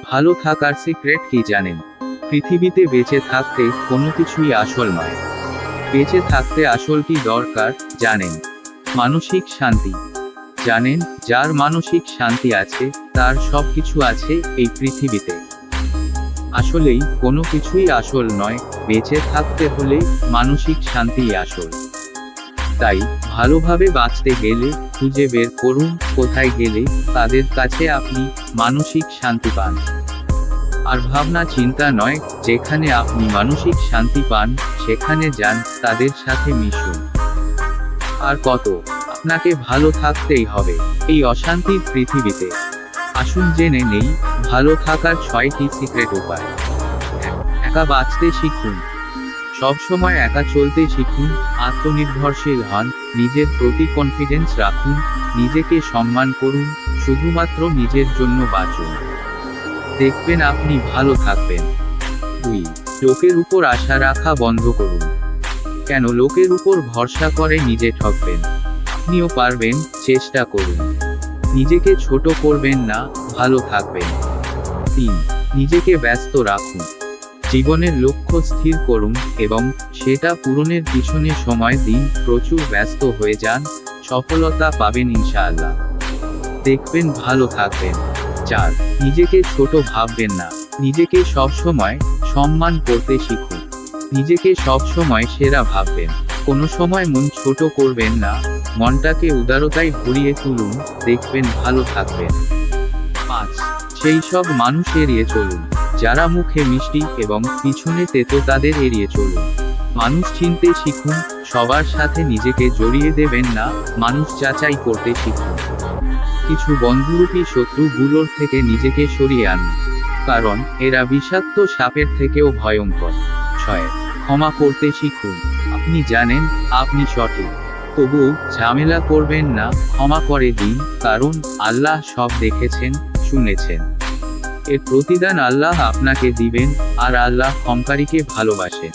ভালো থাকার সিক্রেট কি জানেন? পৃথিবীতে বেঁচে থাকতে কোনো কিছুই আসল নয়। বেঁচে থাকতে আসল কি দরকার জানেন? মানসিক শান্তি। জানেন, যার মানসিক শান্তি আছে তার সবকিছু আছে এই পৃথিবীতে। আসলেই কোনো কিছুই আসল নয়, বেঁচে থাকতে হলে মানসিক শান্তিই আসল। তাই ভালোভাবে বাঁচতে গেলে খুঁজে বের করুন কোথায় গেলে তাদের কাছে আপনি মানসিক শান্তি পান। আর ভাবনা চিন্তা নয়, যেখানে আপনি মানসিক শান্তি পান সেখানে যান, তাদের সাথে মিশুন। আর কত, আপনাকে ভালো থাকতেই হবে এই অশান্তির পৃথিবীতে। আসুন জেনে নেই ভালো থাকার 6টি সিক্রেট উপায়। একা বাঁচতে শিখুন। সবসময় একা চলতে শিখুন, আত্মনির্ভরশীল হন, নিজের প্রতি কনফিডেন্স রাখুন, নিজেকে সম্মান করুন, শুধুমাত্র নিজের জন্য বাঁচুন। দেখবেন আপনি ভালো থাকবেন। 2. লোকের উপর আশা রাখা বন্ধ করুন। কেন লোকের উপর ভরসা করে নিজে ঠকবেন? আপনিও পারবেন, চেষ্টা করুন। নিজেকে ছোট করবেন না, ভালো থাকবেন। 3. নিজেকে ব্যস্ত রাখুন। জীবনের লক্ষ্য স্থির করুন এবং সেটা পূরণের পিছনে সময় দিন, প্রচুর ব্যস্ত হয়ে যান, সফলতা পাবেন ইনশাআল্লাহ। দেখবেন ভালো থাকবেন। 4. নিজেকে ছোট ভাববেন না। নিজেকে সবসময় সম্মান করতে শিখুন। নিজেকে সবসময় সেরা ভাববেন। কোনো সময় মন ছোট করবেন না, মনটাকে উদারতায় ভরিয়ে তুলুন, দেখবেন ভালো থাকবেন। 5. সেই সব মানুষ এড়িয়ে চলুন যারা মুখে মিষ্টি এবং পিছনে তেতো, তাদের এড়িয়ে চলুন। মানুষ চিনতে শিখুন, সবার সাথে নিজেকে জড়িয়ে দেবেন না, মানুষ যাচাই করতে শিখুন। কিছু বন্ধুরূপী শত্রুগুলোর থেকে নিজেকে সরিয়ে আনুন, কারণ এরা বিষাক্ত সাপের থেকেও ভয়ঙ্কর। 6. ক্ষমা করতে শিখুন। আপনি জানেন আপনি সঠিক, তবুও ঝামেলা করবেন না, ক্ষমা করে দিন, কারণ আল্লাহ সব দেখেছেন, শুনেছেন। এর প্রতিদান আল্লাহ আপনাকে দিবেন, আর আল্লাহ ক্ষমাকারীকে ভালোবাসেন।